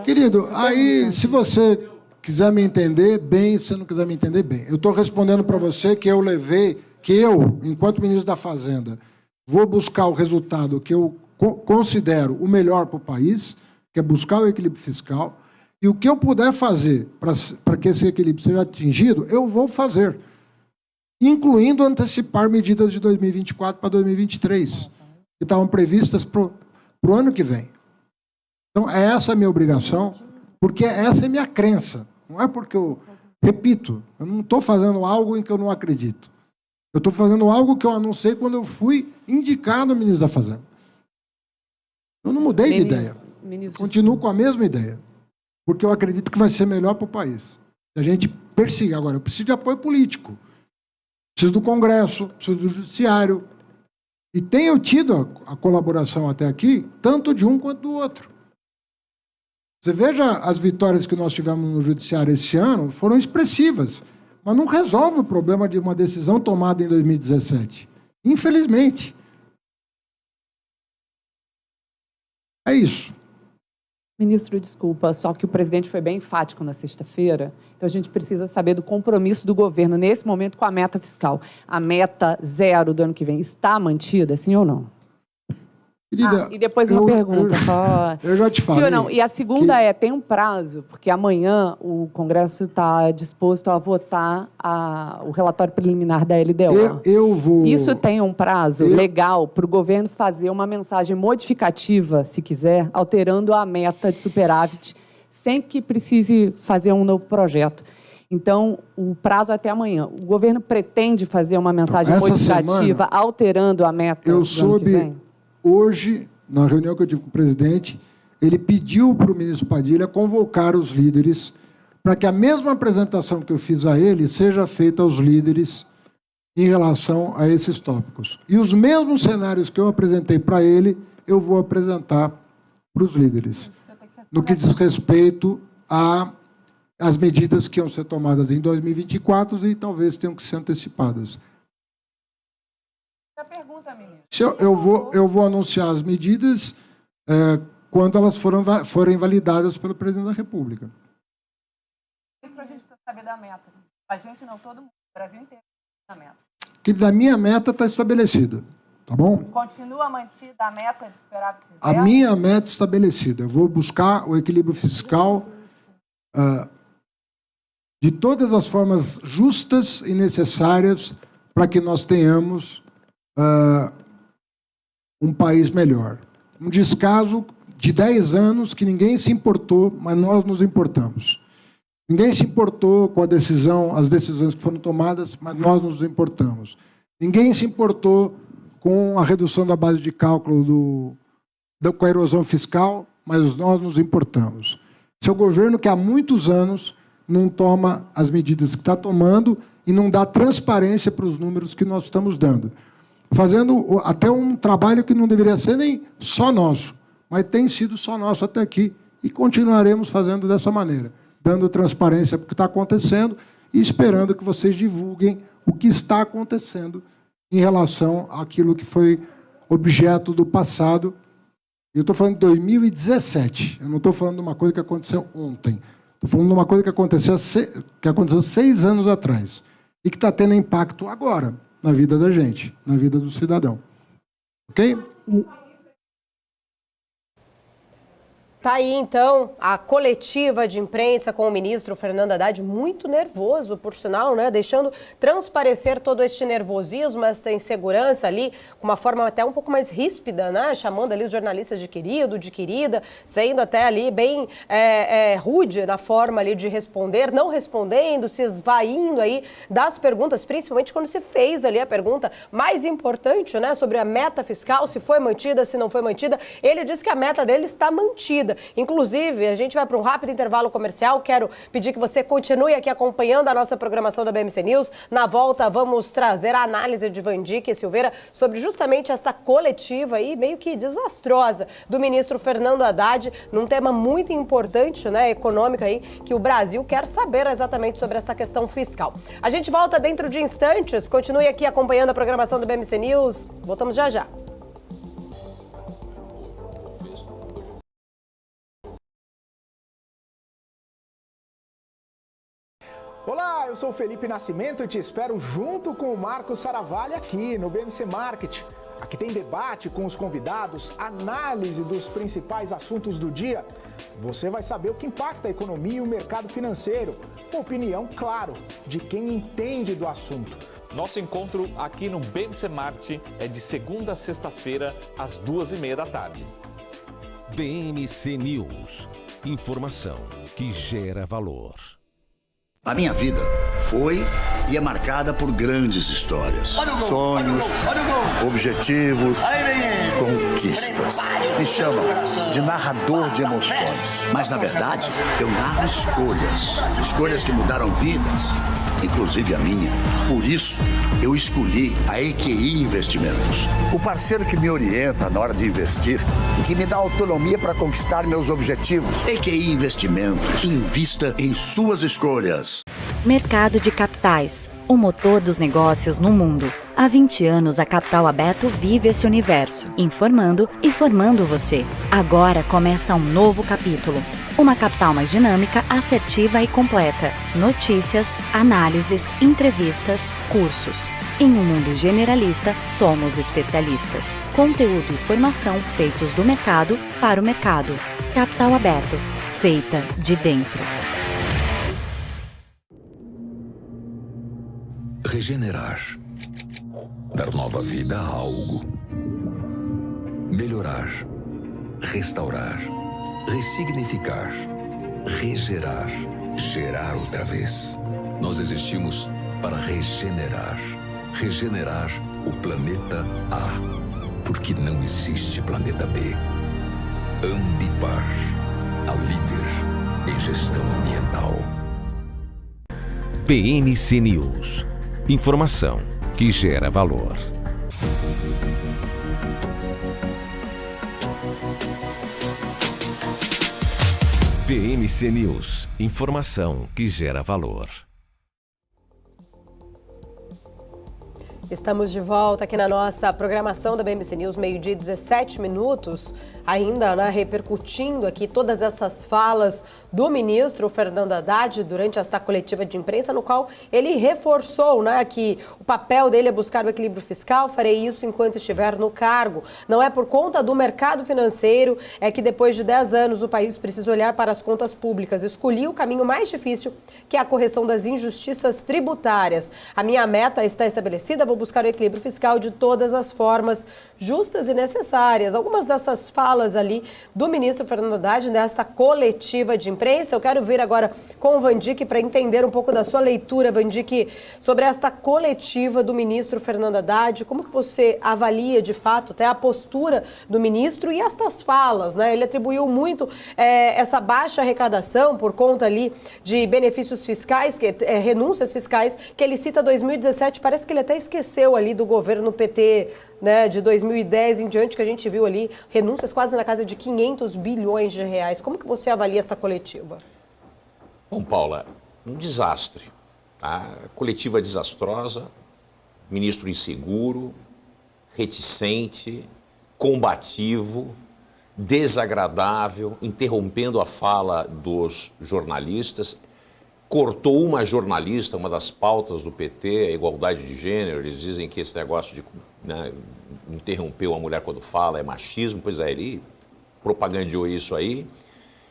Querido, aí se você quiser me entender bem, se você não quiser me entender bem, eu estou respondendo para você que eu, enquanto ministro da Fazenda, vou buscar o resultado que eu considero o melhor para o país, que é buscar o equilíbrio fiscal, e o que eu puder fazer para que esse equilíbrio seja atingido, eu vou fazer, incluindo antecipar medidas de 2024 para 2023, que estavam previstas para o ano que vem. Então, essa é a minha obrigação, porque essa é a minha crença. Não é porque repito, eu não estou fazendo algo em que eu não acredito. Eu estou fazendo algo que eu anunciei quando eu fui indicado ministro da Fazenda. Eu não mudei de ideia. Continuo com a mesma ideia. Porque eu acredito que vai ser melhor para o país. Se a gente perseguir. Agora, eu preciso de apoio político. Preciso do Congresso, preciso do Judiciário. E tenho tido a colaboração até aqui, tanto de um quanto do outro. Você veja as vitórias que nós tivemos no Judiciário esse ano, foram expressivas, mas não resolve o problema de uma decisão tomada em 2017. Infelizmente. É isso. Ministro, desculpa, só que o presidente foi bem enfático na sexta-feira, então a gente precisa saber do compromisso do governo, nesse momento, com a meta fiscal. A meta 0 do ano que vem está mantida, sim ou não? Querida, e depois uma pergunta só. Eu já te falei. Sim ou não? E a segunda tem um prazo, porque amanhã o Congresso está disposto a votar o relatório preliminar da LDO. Eu vou... Isso tem um prazo legal para o governo fazer uma mensagem modificativa, se quiser, alterando a meta de superávit, sem que precise fazer um novo projeto. Então, o prazo é até amanhã. O governo pretende fazer uma mensagem modificativa, alterando a meta do ano que vem? Hoje, na reunião que eu tive com o presidente, ele pediu para o ministro Padilha convocar os líderes para que a mesma apresentação que eu fiz a ele seja feita aos líderes em relação a esses tópicos. E os mesmos cenários que eu apresentei para ele, eu vou apresentar para os líderes, no que diz respeito às medidas que iam ser tomadas em 2024 e talvez tenham que ser antecipadas. Pergunta, ministro. Eu vou anunciar as medidas quando elas forem validadas pelo presidente da República. Isso a gente precisa saber da meta. A gente não, todo mundo, o Brasil inteiro tem a meta. Que da minha meta está estabelecida, tá bom? Continua mantida a meta de superávit zero? A minha meta estabelecida. Eu vou buscar o equilíbrio fiscal de todas as formas justas e necessárias para que nós tenhamos um país melhor. Um descaso de 10 anos que ninguém se importou, mas nós nos importamos. Ninguém se importou com as decisões que foram tomadas, mas nós nos importamos. Ninguém se importou com a redução da base de cálculo com a erosão fiscal, mas nós nos importamos. Esse é o governo que há muitos anos não toma as medidas que está tomando e não dá transparência para os números que nós estamos dando. Fazendo até um trabalho que não deveria ser nem só nosso, mas tem sido só nosso até aqui e continuaremos fazendo dessa maneira, dando transparência para o que está acontecendo e esperando que vocês divulguem o que está acontecendo em relação àquilo que foi objeto do passado. Eu estou falando de 2017, eu não estou falando de uma coisa que aconteceu ontem, estou falando de uma coisa que aconteceu 6 anos atrás e que está tendo impacto agora na vida da gente, na vida do cidadão. Ok? Tá aí, então, a coletiva de imprensa com o ministro Fernando Haddad, muito nervoso, por sinal, né? Deixando transparecer todo este nervosismo, esta insegurança ali, com uma forma até um pouco mais ríspida, né? Chamando ali os jornalistas de querido, de querida, sendo até ali bem rude na forma ali de responder, não respondendo, se esvaindo aí das perguntas, principalmente quando se fez ali a pergunta mais importante, né? Sobre a meta fiscal, se foi mantida, se não foi mantida. Ele disse que a meta dele está mantida. dúvida. Inclusive, a gente vai para um rápido intervalo comercial. Quero pedir que você continue aqui acompanhando a nossa programação da BMC News. Na volta, vamos trazer a análise de Vandique Silveira sobre justamente esta coletiva aí, meio que desastrosa, do ministro Fernando Haddad, num tema muito importante, né, econômico aí, que o Brasil quer saber exatamente sobre essa questão fiscal. A gente volta dentro de instantes. Continue aqui acompanhando a programação do BMC News. Voltamos já já. Olá, eu sou o Felipe Nascimento e te espero junto com o Marcos Saravalli aqui no BMC Market. Aqui tem debate com os convidados, análise dos principais assuntos do dia. Você vai saber o que impacta a economia e o mercado financeiro. Opinião, claro, de quem entende do assunto. Nosso encontro aqui no BMC Market é de segunda a sexta-feira, às 2h30 da tarde. BMC News. Informação que gera valor. A minha vida foi e é marcada por grandes histórias, sonhos, objetivos, conquistas. Me chamam de narrador de emoções. Mas, na verdade, eu narro escolhas que mudaram vidas, inclusive a minha. Por isso, eu escolhi a EQI Investimentos, o parceiro que me orienta na hora de investir e que me dá autonomia para conquistar meus objetivos. EQI Investimentos. Invista em suas escolhas. Mercado de capitais, o motor dos negócios no mundo. Há 20 anos, a Capital Aberto vive esse universo, informando e formando você. Agora começa um novo capítulo. Uma capital mais dinâmica, assertiva e completa. Notícias, análises, entrevistas, cursos. Em um mundo generalista, somos especialistas. Conteúdo e formação feitos do mercado para o mercado. Capital Aberto, feita de dentro. Regenerar. Dar nova vida a algo. Melhorar. Restaurar. Ressignificar. Regerar. Gerar outra vez. Nós existimos para regenerar. Regenerar o planeta A. Porque não existe planeta B. Ambipar. A líder em gestão ambiental. BMC News. Informação que gera valor. BMC News. Informação que gera valor. Estamos de volta aqui na nossa programação da BMC News, 12h 17 minutos, ainda, né, repercutindo aqui todas essas falas do ministro Fernando Haddad durante esta coletiva de imprensa, no qual ele reforçou, né, que o papel dele é buscar o equilíbrio fiscal, farei isso enquanto estiver no cargo. Não é por conta do mercado financeiro, é que depois de 10 anos o país precisa olhar para as contas públicas. Escolhi o caminho mais difícil, que é a correção das injustiças tributárias. A minha meta está estabelecida, vou buscar o equilíbrio fiscal de todas as formas justas e necessárias. Algumas dessas falas ali do ministro Fernando Haddad nesta coletiva de imprensa. Eu quero vir agora com o Vandique para entender um pouco da sua leitura, Vandique, sobre esta coletiva do ministro Fernando Haddad. Como que você avalia, de fato, até a postura do ministro e estas falas, né? Ele atribuiu muito essa baixa arrecadação por conta ali de benefícios fiscais, renúncias fiscais, que ele cita 2017, parece que ele até esqueceu ali do governo PT, né, de 2010 em diante, que a gente viu ali renúncias quase na casa de 500 bilhões de reais. Como que você avalia essa coletiva? Bom, Paula, um desastre. Tá? Coletiva desastrosa, ministro inseguro, reticente, combativo, desagradável, interrompendo a fala dos jornalistas. Cortou uma jornalista, uma das pautas do PT, a igualdade de gênero. Eles dizem que esse negócio de, né, interromper uma mulher quando fala é machismo. Pois é, ele propagandeou isso aí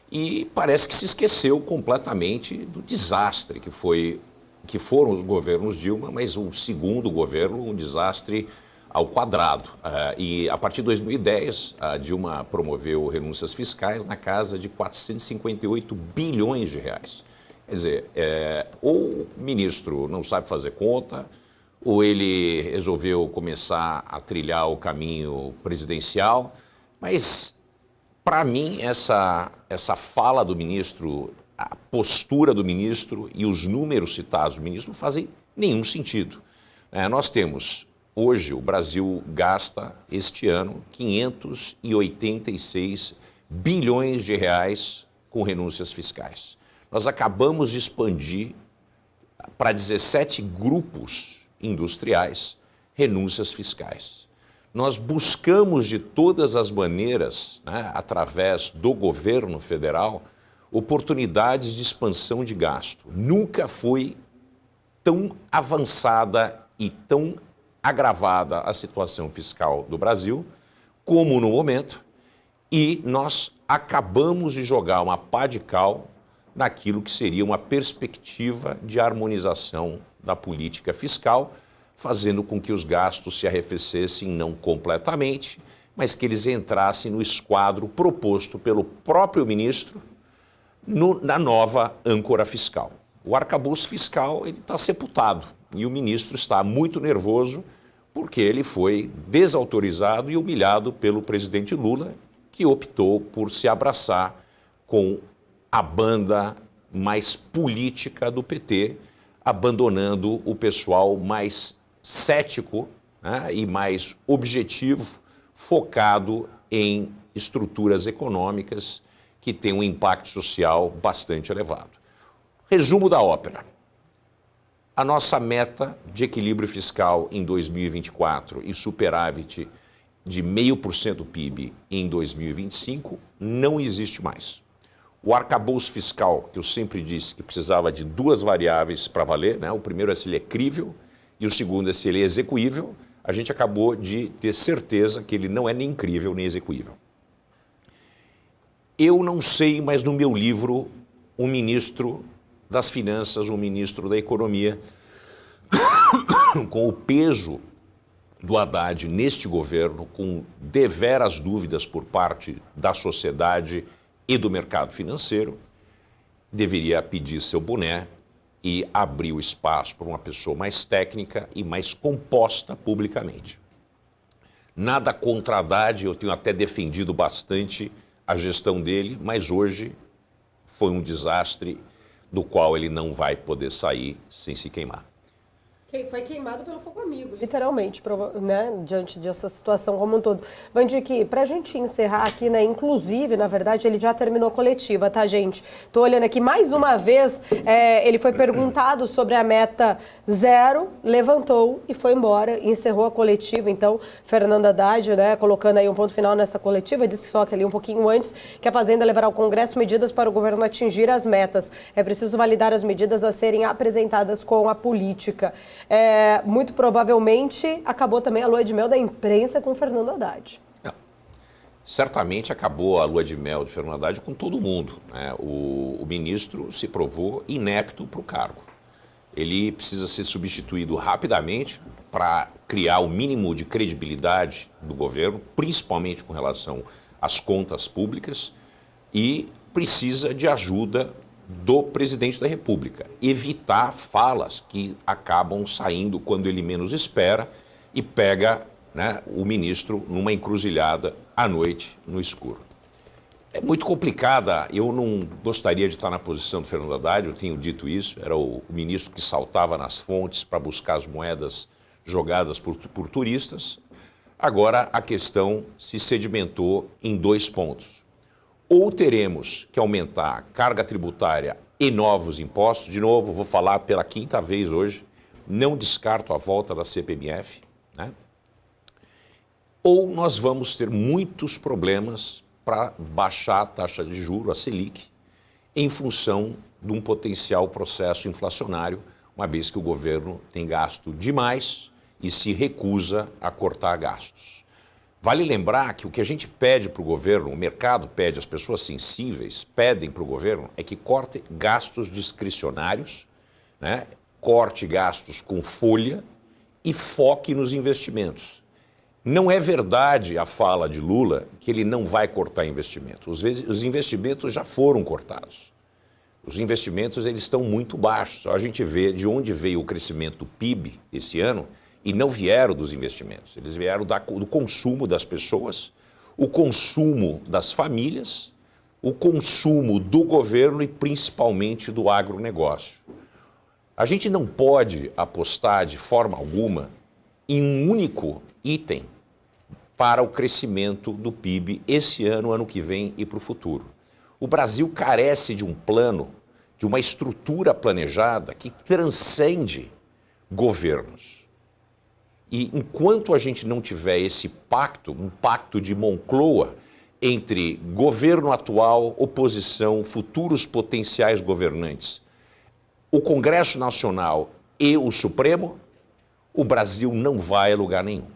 e parece que se esqueceu completamente do desastre que foram os governos Dilma, mas o segundo governo, um desastre ao quadrado. E a partir de 2010, a Dilma promoveu renúncias fiscais na casa de 458 bilhões de reais. Quer dizer, ou o ministro não sabe fazer conta, ou ele resolveu começar a trilhar o caminho presidencial, mas Para mim, essa fala do ministro, a postura do ministro e os números citados do ministro não fazem nenhum sentido. Nós temos, hoje, o Brasil gasta este ano 586 bilhões de reais com renúncias fiscais. Nós acabamos de expandir para 17 grupos industriais renúncias fiscais. Nós buscamos de todas as maneiras, através do governo federal, oportunidades de expansão de gasto. Nunca foi tão avançada e tão agravada a situação fiscal do Brasil como no momento, e nós acabamos de jogar uma pá de cal naquilo que seria uma perspectiva de harmonização da política fiscal, fazendo com que os gastos se arrefecessem não completamente, mas que eles entrassem no esquadro proposto pelo próprio ministro na nova âncora fiscal. O arcabouço fiscal está sepultado e o ministro está muito nervoso porque ele foi desautorizado e humilhado pelo presidente Lula, que optou por se abraçar com a banda mais política do PT, abandonando o pessoal mais cético, e mais objetivo, focado em estruturas econômicas que têm um impacto social bastante elevado. Resumo da ópera. A nossa meta de equilíbrio fiscal em 2024 e superávit de 0,5% do PIB em 2025 não existe mais. O arcabouço fiscal, que eu sempre disse que precisava de duas variáveis para valer, o primeiro é se ele é crível e o segundo é se ele é execuível, a gente acabou de ter certeza que ele não é nem crível nem execuível. Eu não sei, mas no meu livro, o ministro das Finanças, o ministro da Economia, com o peso do Haddad neste governo, com deveras dúvidas por parte da sociedade e do mercado financeiro, deveria pedir seu boné e abrir o espaço para uma pessoa mais técnica e mais composta publicamente. Nada contra Haddad, eu tenho até defendido bastante a gestão dele, mas hoje foi um desastre do qual ele não vai poder sair sem se queimar. Foi queimado pelo fogo amigo, literalmente, diante dessa situação como um todo. Vandique, para a gente encerrar aqui, inclusive, na verdade, ele já terminou a coletiva, tá, gente? Tô olhando aqui mais uma vez, ele foi perguntado sobre a meta 0, levantou e foi embora, encerrou a coletiva. Então, Fernando Haddad, colocando aí um ponto final nessa coletiva, disse só que ali um pouquinho antes que a Fazenda levará ao Congresso medidas para o governo atingir as metas. É preciso validar as medidas a serem apresentadas com a política. Muito provavelmente acabou também a lua de mel da imprensa com Fernando Haddad. Certamente acabou a lua de mel de Fernando Haddad com todo mundo. O ministro se provou inepto para o cargo. Ele precisa ser substituído rapidamente para criar o mínimo de credibilidade do governo, principalmente com relação às contas públicas, e precisa de ajuda do presidente da República, evitar falas que acabam saindo quando ele menos espera e pega o ministro numa encruzilhada à noite, no escuro. É muito complicada, eu não gostaria de estar na posição do Fernando Haddad, eu tenho dito isso, era o ministro que saltava nas fontes para buscar as moedas jogadas por turistas. Agora a questão se sedimentou em 2 pontos. Ou teremos que aumentar a carga tributária e novos impostos. De novo, vou falar pela 5ª vez hoje, não descarto a volta da CPMF. Ou nós vamos ter muitos problemas para baixar a taxa de juros, a Selic, em função de um potencial processo inflacionário, uma vez que o governo tem gasto demais e se recusa a cortar gastos. Vale lembrar que o que a gente pede para o governo, o mercado pede, as pessoas sensíveis pedem para o governo, é que corte gastos discricionários, corte gastos com folha e foque nos investimentos. Não é verdade a fala de Lula que ele não vai cortar investimento. Os investimentos já foram cortados. Os investimentos eles estão muito baixos. A gente vê de onde veio o crescimento do PIB esse ano, e não vieram dos investimentos, eles vieram do consumo das pessoas, o consumo das famílias, o consumo do governo e principalmente do agronegócio. A gente não pode apostar de forma alguma em um único item para o crescimento do PIB esse ano, ano que vem e para o futuro. O Brasil carece de um plano, de uma estrutura planejada que transcende governos. E enquanto a gente não tiver esse pacto, um pacto de Moncloa, entre governo atual, oposição, futuros potenciais governantes, o Congresso Nacional e o Supremo, o Brasil não vai a lugar nenhum.